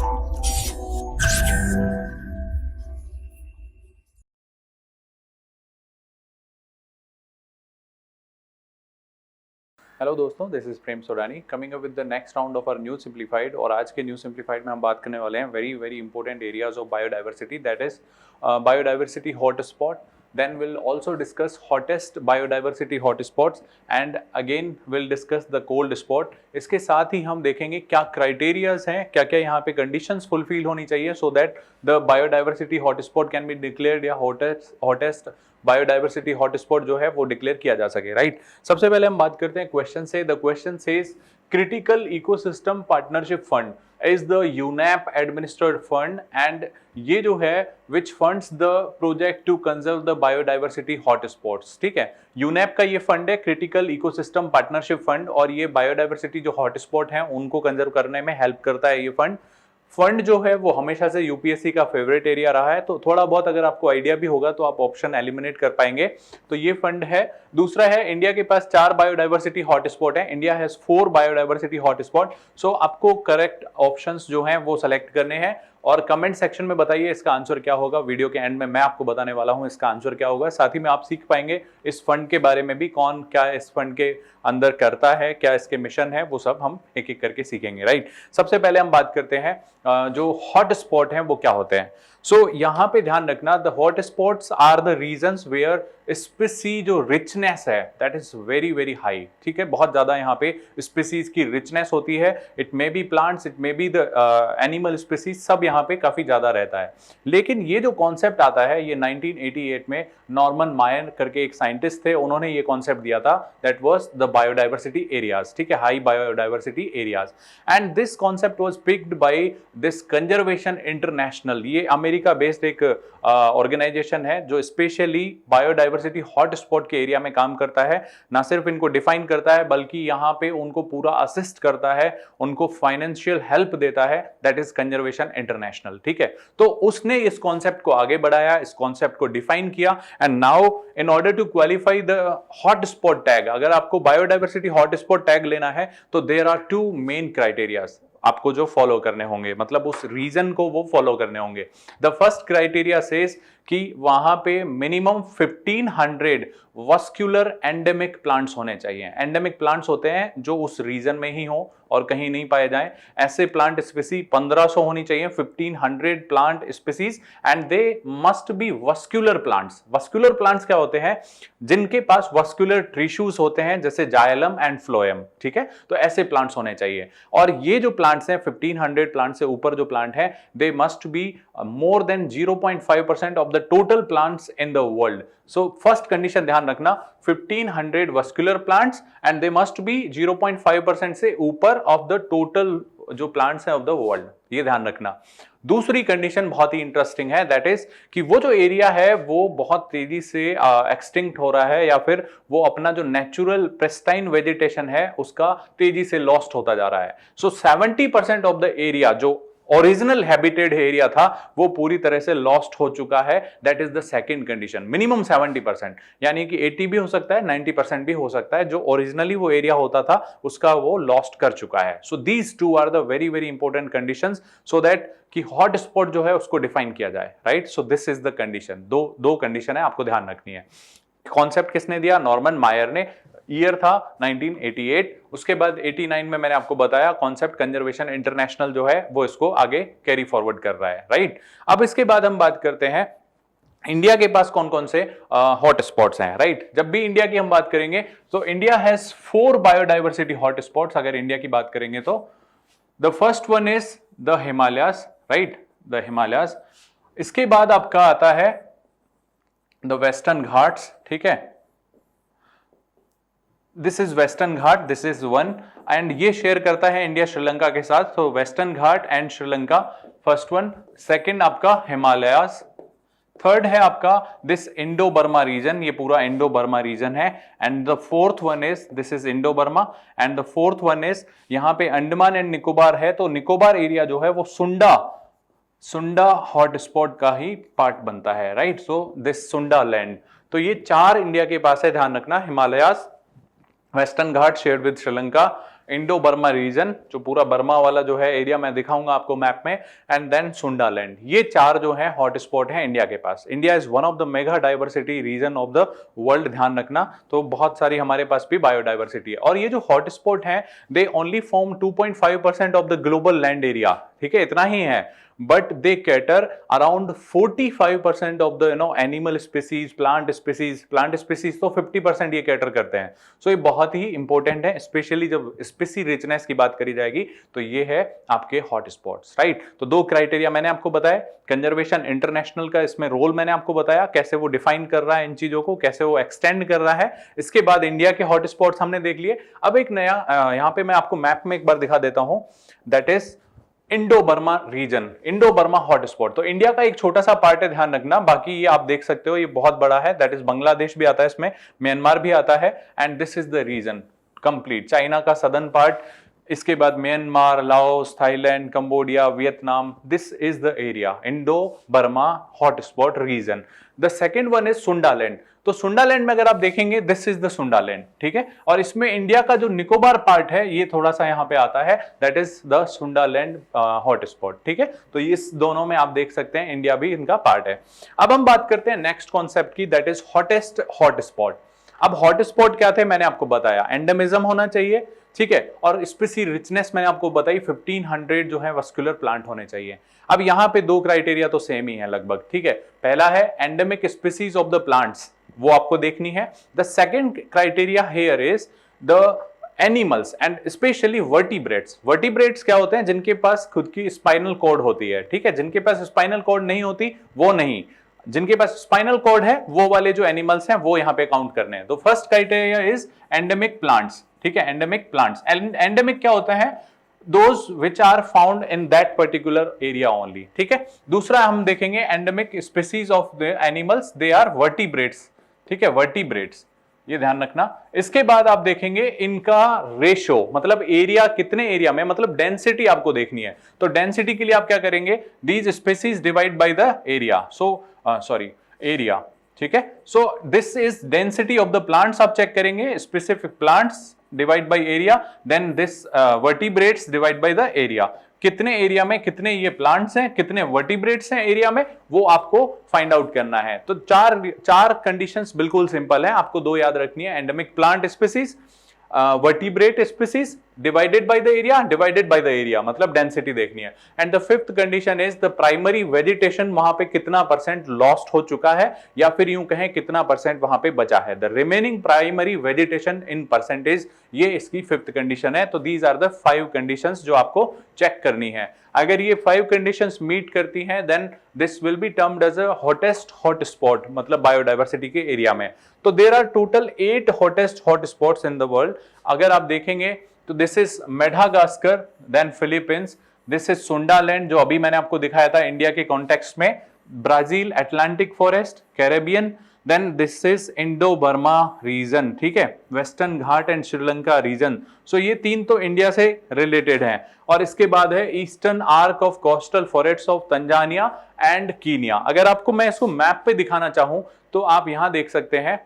Hello दोस्तों, this is Prem Sodani coming up with the next round of our new simplified. और आज के new simplified में हम बात करने वाले हैं very very important areas of biodiversity, that is biodiversity hotspot. Then we'll also discuss hottest biodiversity hotspots and again we'll discuss the cold spot. इसके साथ ही हम देखेंगे क्या क्राइटेरियाज हैं, क्या क्या यहाँ पे कंडीशंस फुलफिल होनी चाहिए so that the biodiversity hotspot can be declared या hottest बायोडाइवर्सिटी हॉटस्पॉट जो है वो डिक्लेयर किया जा सके, राइट. सबसे पहले हम बात करते हैं क्वेश्चन से. The question says critical ecosystem partnership fund is the UNEP administered fund and ये जो है which funds the project to conserve the biodiversity hotspots. ठीक है, UNEP का ये फंड है क्रिटिकल इकोसिस्टम पार्टनरशिप फंड और ये बायोडाइवर्सिटी जो हॉटस्पॉट हैं उनको कंजर्व करने में हेल्प करता है. ये फंड जो है वो हमेशा से यूपीएससी का फेवरेट एरिया रहा है, तो थोड़ा बहुत अगर आपको आइडिया भी होगा तो आप ऑप्शन एलिमिनेट कर पाएंगे. तो ये फंड है. दूसरा है इंडिया के पास 4 बायोडाइवर्सिटी हॉटस्पॉट है. India has 4 biodiversity hotspot. So आपको करेक्ट ऑप्शंस जो हैं वो सेलेक्ट करने हैं और कमेंट सेक्शन में बताइए इसका आंसर क्या होगा. वीडियो के एंड में मैं आपको बताने वाला हूं इसका आंसर क्या होगा. साथ ही में आप सीख पाएंगे इस फंड के बारे में भी, कौन क्या इस फंड के अंदर करता है, क्या इसके मिशन है, वो सब हम एक एक करके सीखेंगे, राइट. सबसे पहले हम बात करते हैं जो हॉट स्पॉट हैं वो क्या होते हैं. सो यहां पे ध्यान रखना, the hotspots are the regions where species जो रिचनेस है that is very very high. ठीक है, बहुत ज्यादा यहाँ पे स्पीसीज की रिचनेस होती है. It may be plants, it may be the animal species, सब यहाँ पे काफी ज्यादा रहता है. लेकिन ये जो कॉन्सेप्ट आता है ये 1988 में नॉर्मन मायर करके एक साइंटिस्ट थे, उन्होंने ये कॉन्सेप्ट दिया था, that was the biodiversity areas. ठीक है, high biodiversity areas. And this concept was picked by this conservation international. ये अमेरिका बेस्ड एक ऑर्गेनाइजेशन है जो स्पेशली बायोडाइवर्सिटी हॉटस्पॉट के एरिया में काम करता है. ना सिर्फ इनको डिफाइन करता है बल्कि यहाँ पे उनको पूरा असिस्ट करता है, उनको फाइनेंशियल हेल्प देता है, दैट इज कंजर्वेशन इंटरनेशनल. ठीक है, तो उसने इस कॉन्सेप्ट को आगे बढ़ाया, इस कॉन्सेप्ट को डिफाइन किया. And now in order to qualify the hotspot tag, अगर आपको बायोडाइवर्सिटी हॉटस्पॉट टैग लेना है तो देयर आर 2 मेन क्राइटेरियाज आपको जो फॉलो करने होंगे, मतलब उस रीजन को वो फॉलो करने होंगे. द फर्स्ट क्राइटेरिया सेज कि वहां पे मिनिमम 1500 वस्कुलर एंडेमिक प्लांट्स होने चाहिए. एंडेमिक प्लांट्स होते हैं जो उस रीजन में ही हो और कहीं नहीं पाए जाएं. ऐसे प्लांट स्पीसी 1500 होनी चाहिए, 1500 plant species, and they must be vascular plants. Vascular plants क्या होते हैं? जिनके पास वस्कुलर टिश्यूज होते हैं, जैसे जाइलम एंड फ्लोएम. ठीक है, तो ऐसे प्लांट्स होने चाहिए. और ये जो प्लांट्स हैं 1500 प्लांट से ऊपर जो प्लांट है, they must be more than 0.5% of the total plants in the world. So first condition ध्यान रखना, 1500 vascular plants and they must be 0.5% से ऊपर ऑफ द टोटल जो प्लांट्स हैं ऑफ द वर्ल्ड. ये ध्यान रखना. दूसरी कंडीशन बहुत ही इंटरेस्टिंग है, दैट इज कि वो जो एरिया है वो बहुत तेजी से एक्सटिंक्ट हो रहा है या फिर वो अपना जो नेचुरल प्रेस्टाइन वेजिटेशन है उसका तेजी से लॉस्ट होता जा रहा है. सो 70% ऑफ द एरिया जो ओरिजिनल हैबिटेड एरिया था वो पूरी तरह से लॉस्ट हो चुका है. That is the second condition. Minimum 70%, यानी कि 80 भी हो सकता है, 90% भी हो सकता है. जो ओरिजिनली वो एरिया होता था उसका वो लॉस्ट कर चुका है. So these 2 are the very very important conditions so that कि हॉट स्पॉट जो है उसको डिफाइन किया जाए, right. So this is the condition. दो कंडीशन है, आपको ध्यान रखनी है. कॉन्सेप्ट किसने दिया? नॉर्मन मायर ने. ईयर था 1988. उसके बाद 89 में मैंने आपको बताया कॉन्सेप्ट कंजर्वेशन इंटरनेशनल जो है वो इसको आगे कैरी फॉरवर्ड कर रहा है, राइट. अब इसके बाद हम बात करते हैं इंडिया के पास कौन कौन से हॉट स्पॉट्स हैं, राइट. जब भी इंडिया की हम बात करेंगे तो India has 4 biodiversity hot spots. अगर इंडिया की बात करेंगे तो the first one is the Himalayas, right, the Himalayas. इसके बाद आपका आता है द वेस्टर्न घाट्स. ठीक है, this is western Ghat, this is one, and ये शेयर करता है इंडिया श्रीलंका के साथ. तो western Ghat and Sri Lanka, first one. Second आपका हिमालयाज. थर्ड है आपका दिस इंडो बर्मा रीजन, ये पूरा इंडो बर्मा रीजन है. And the fourth one is this is Indo Burma. And the fourth one is यहाँ पे अंडमान एंड निकोबार है. तो निकोबार एरिया जो है वो सुंडा हॉट स्पॉट का ही पार्ट बनता है, right. So this Sundaland. तो ये 4 इंडिया के पास है, ध्यान रखना. Himalayas, western Ghat shared with Sri Lanka, Indo Burma region, जो पूरा बर्मा वाला जो है एरिया मैं दिखाऊंगा आपको मैप में, एंड देन सुंडालैंड। ये चार जो है हॉटस्पॉट है इंडिया के पास। India is one of the mega diversity region of the world, ध्यान रखना। तो बहुत सारी हमारे पास भी बायोडाइवर्सिटी है, और ये जो हॉटस्पॉट है they only form 2.5% of the global land area, ठीक है, इतना ही है, but they cater around 45% of the animal species, plant species तो 50% ये कैटर करते हैं। सो ये बहुत ही इंपॉर्टेंट है, स्पेशली जब स्पीसी रिचनेस की बात करी जाएगी तो ये है आपके हॉटस्पॉट्स, राइट। तो दो क्राइटेरिया मैंने आपको बताया, कंजर्वेशन इंटरनेशनल का इसमें रोल मैंने आपको बताया, कैसे वो डिफाइन कर रहा है इन चीजों को, कैसे वो एक्सटेंड कर रहा है। इसके बाद इंडिया के हॉटस्पॉट्स हमने देख लिए। अब एक नया यहाँ पे मैं आपको मैप में एक बार दिखा देता हूं, that is Indo Burma region, Indo Burma hotspot. तो इंडिया का एक छोटा सा पार्ट है, ध्यान रखना, बाकी ये आप देख सकते हो ये बहुत बड़ा है, दैट इज बांग्लादेश भी आता है इसमें, म्यांमार भी आता है, and this is the region complete, China का सदर्न पार्ट, इसके बाद Myanmar, Laos, Thailand, Cambodia, Vietnam, this is the area Indo Burma hotspot region. The second one is Sundaland. तो सुंडालैंड में अगर आप देखेंगे दिस इज द सुंडालैंड, ठीक है, और इसमें इंडिया का जो निकोबार पार्ट है ये थोड़ा सा यहाँ पे आता है, that is the Sundaland hotspot, ठीक है। तो इस दोनों में आप देख सकते हैं इंडिया भी इनका पार्ट है। अब हम बात करते हैं नेक्स्ट कॉन्सेप्ट की, दैट इज हॉटेस्ट हॉटस्पॉट। अब हॉटस्पॉट क्या थे मैंने आपको बताया, एंडेमिज्म होना चाहिए, ठीक है, और स्पीसी रिचनेस मैंने आपको बताई 1500 जो है वस्कुलर प्लांट होने चाहिए। अब यहाँ पे दो क्राइटेरिया तो सेम ही है लगभग, ठीक है। पहला है endemic species of the plants, वो आपको देखनी है। The second criteria here is the animals and specially vertebrates. Vertebrates क्या होते हैं, जिनके पास खुद की स्पाइनल कॉर्ड होती है, ठीक है, जिनके पास स्पाइनल कॉर्ड नहीं होती वो नहीं, जिनके पास स्पाइनल कॉर्ड है वो वाले जो एनिमल्स हैं वो यहाँ पे काउंट करने हैं। तो first criteria is endemic plants, ठीक है, एंडेमिक प्लांट्स। एंडेमिक क्या होता है, those which are found in that particular area only, ठीक है। दूसरा हम देखेंगे endemic species of the animals, they are vertebrates, ठीक है, वर्टिब्रेट्स, ये ध्यान रखना। इसके बाद आप देखेंगे इनका रेशो, मतलब एरिया कितने एरिया में, मतलब डेंसिटी आपको देखनी है। तो डेंसिटी के लिए आप क्या करेंगे, these species divide by the area, area, ठीक है। So this is density of the plants, आप चेक करेंगे specific plants divide by area, then this vertebrates divide by the area. कितने एरिया में कितने ये प्लांट्स हैं, कितने वर्टिब्रेट्स हैं एरिया में, वो आपको फाइंड आउट करना है। तो चार कंडीशंस बिल्कुल सिंपल है, आपको दो याद रखनी है, endemic plant species, vertebrate species divided by the area, मतलब डेंसिटी देखनी है। And the fifth condition is the primary vegetation, वहां पे कितना परसेंट लॉस्ट हो चुका है, या फिर यूं कहें कितना परसेंट वहां पे बचा है, the remaining primary vegetation in percentage, ये इसकी फिफ्थ कंडीशन है। तो दीज आर द 5 कंडीशंस जो आपको चेक करनी है। अगर ये 5 कंडीशंस मीट करती हैं then this will be termed as a hottest hotspot, मतलब बायोडाइवर्सिटी के एरिया में। तो there are total 8 hottest hotspots in the world. अगर आप देखेंगे तो this is Madagascar, then Philippines, this is Sundaland जो अभी मैंने आपको दिखाया था इंडिया के कॉन्टेक्स्ट में, Brazil Atlantic forest, Caribbean, then this is Indo Burma region, ठीक है, western Ghat and Sri Lanka region. So ये 3 तो इंडिया से रिलेटेड हैं। और इसके बाद है eastern arc of coastal forest of Tanzania and Kenya. अगर आपको मैं इसको मैप पे दिखाना चाहूं तो आप यहां देख सकते हैं,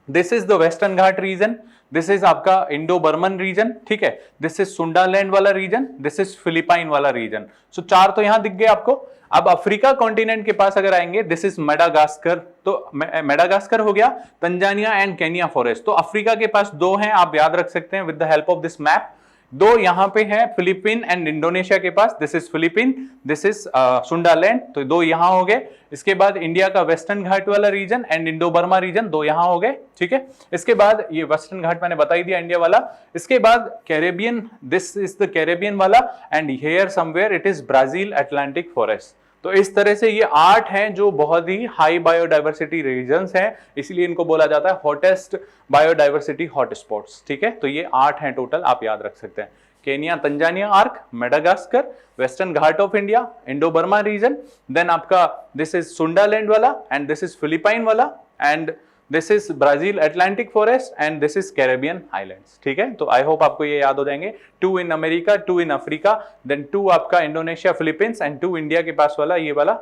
this is the western Ghat region, this is आपका इंडो बर्मन रीजन, ठीक है, दिस इज सुंडालैंड वाला रीजन, दिस इज फिलिपाइन वाला रीजन। सो 4 तो यहां दिख गए आपको। अब अफ्रीका कॉन्टिनेंट के पास अगर आएंगे, दिस इज मेडागास्कर, तो मेडागास्कर हो गया, तंजानिया एंड केनिया फॉरेस्ट। तो अफ्रीका के पास 2 हैं, आप याद रख सकते हैं with the help of this map. 2 यहां पे है फिलीपीन एंड इंडोनेशिया के पास, this is Philippine, this is Sundaland, तो 2 यहां हो गए। इसके बाद इंडिया का वेस्टर्न घाट वाला region and Indo Burma region, 2 यहां हो गए, ठीक है। इसके बाद ये वेस्टर्न घाट मैंने बता ही दिया इंडिया वाला। इसके बाद Caribbean, this is the Caribbean वाला, and here somewhere it is Brazil Atlantic forest. तो इस तरह से ये 8 हैं जो बहुत ही हाई बायोडाइवर्सिटी रीजन्स हैं, इसलिए इनको बोला जाता है हॉटेस्ट बायोडाइवर्सिटी हॉटस्पॉट्स, ठीक है। तो ये 8 हैं टोटल, आप याद रख सकते हैं, Kenya Tanzania arc, Madagascar, western Ghat of India, Indo Burma region, then आपका दिस इज सुंडालैंड वाला, एंड दिस इज फिलिपाइन वाला, and this is Brazil Atlantic forest, and this is Caribbean islands, ठीक है। तो आई होप आपको ये याद हो जाएंगे, 2 in America, 2 in Africa, then 2 आपका इंडोनेशिया फिलीपींस, एंड 2 इंडिया के पास वाला ये वाला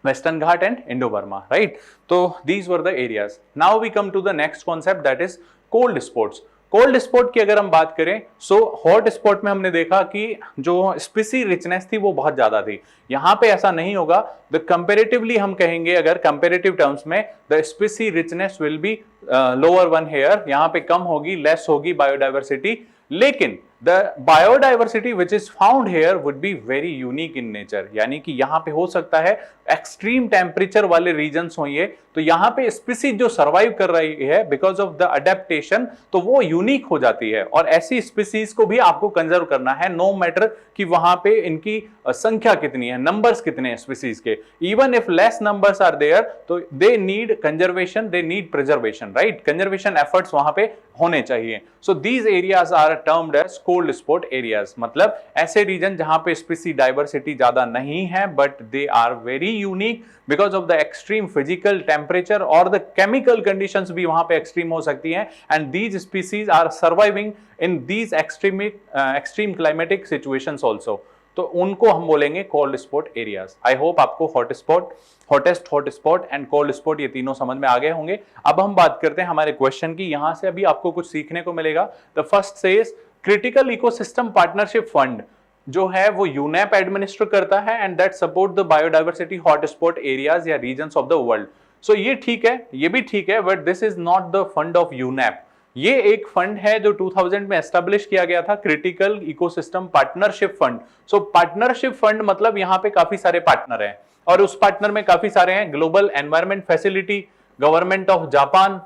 western Ghat and Indo Burma, right. तो these were the areas. Now we come to the next concept, that is cold spots. Cold spot की अगर हम बात करें, सो हॉट स्पॉट में हमने देखा कि जो स्पीसी रिचनेस थी वो बहुत ज्यादा थी। यहां पे ऐसा नहीं होगा। द कंपेरेटिवली हम कहेंगे, अगर कंपेरेटिव टर्म्स में, the species richness will be lower one here, यहां पे कम होगी, लेस होगी बायोडाइवर्सिटी। लेकिन the biodiversity which is found here would be very unique in nature, यानी कि यहां पे हो सकता है एक्सट्रीम टेम्परेचर वाले रीजन्स हो ये, तो यहां पे स्पीसीज जो सर्वाइव कर रही है बिकॉज ऑफ द अडेप्टेशन, तो वो यूनिक हो जाती है। और ऐसी स्पीसीज को भी आपको कंजर्व करना है, नो मैटर कि वहां पे इनकी संख्या कितनी है, नंबर्स कितने हैं स्पीसीज के। Even if less numbers are there, तो they need conservation, they need preservation, right. Conservation efforts वहां पे होने चाहिए। So these areas are termed as cold spot areas, मतलब ऐसे रीजन जहां पे स्पीसी डाइवर्सिटी ज्यादा नहीं है, but they are very unique because of the extreme physical temperature, और द केमिकल कंडीशंस भी वहां पे एक्सट्रीम हो सकती हैं, and these species are surviving in these extreme climatic situations also. तो उनको हम बोलेंगे cold spot areas. I hope आपको hot spot, hottest hot spot and cold spot ये तीनों समझ में आ गए होंगे। अब हम बात करते हैं हमारे क्वेश्चन की। यहां से अभी आपको कुछ सीखने को मिलेगा। The first says critical ecosystem partnership fund जो है वो यूनेप एडमिनिस्टर करता है, and that support the biodiversity hotspot areas या रीजन्स ऑफ द वर्ल्ड। सो ये ठीक है, ये भी ठीक है, but this is not the fund of UNEP. ये एक फंड है जो 2000 में एस्टेब्लिश किया गया था, क्रिटिकल इकोसिस्टम पार्टनरशिप फंड। सो पार्टनरशिप फंड मतलब यहां पे काफी सारे पार्टनर हैं, और उस पार्टनर में काफी सारे हैं, global environment facility, government of Japan,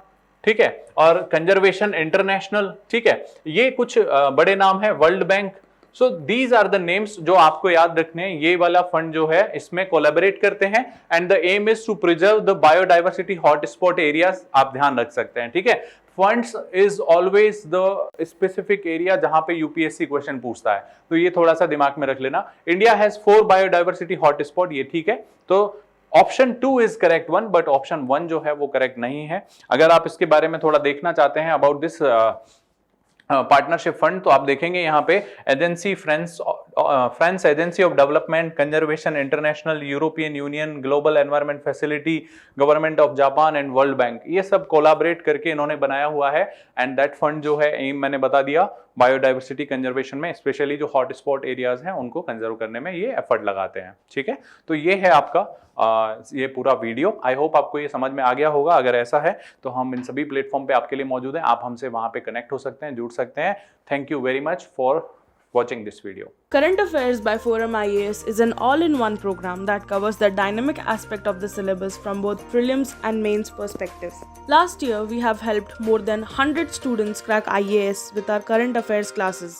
ठीक है, और कंजर्वेशन इंटरनेशनल, ठीक है, ये कुछ बड़े नाम है, world bank. So these are the names जो आपको याद रखने हैं। ये वाला फंड जो है इसमें कोलैबोरेट करते हैं, and the aim is to preserve the biodiversity hotspot areas, आप ध्यान रख सकते हैं, ठीक है। Funds is always the specific area जहां पे यूपीएससी क्वेश्चन पूछता है, तो ये थोड़ा सा दिमाग में रख लेना। इंडिया हैज 4 बायोडाइवर्सिटी हॉटस्पॉट, ये ठीक है। तो option 2 is correct one, but option 1 जो है वो करेक्ट नहीं है। अगर आप इसके बारे में थोड़ा देखना चाहते हैं अबाउट दिस पार्टनरशिप फंड, तो आप देखेंगे यहाँ पे agency France agency of development, conservation international, European union, global environment facility, government of Japan and world bank, ये सब कोलैबोरेट करके इन्होंने बनाया हुआ है। एंड दैट फंड जो है एम मैंने बता दिया, बायोडाइवर्सिटी कंजर्वेशन में, स्पेशली जो हॉट स्पॉट एरियाज हैं उनको कंजर्व करने में ये एफर्ट लगाते हैं, ठीक है। तो ये है आपका ये पूरा वीडियो। आई होप आपको ये समझ में आ गया होगा। अगर ऐसा है तो हम इन सभी प्लेटफॉर्म पे आपके लिए मौजूद हैं, आप हमसे वहां पे कनेक्ट हो सकते हैं, जुड़ सकते हैं। Thank you very much for watching this video. Current Affairs by Forum IAS is an all-in-one program that covers the dynamic aspect of the syllabus from both prelims and mains perspective. Last year, we have helped more than 100 students crack IAS with our current affairs classes.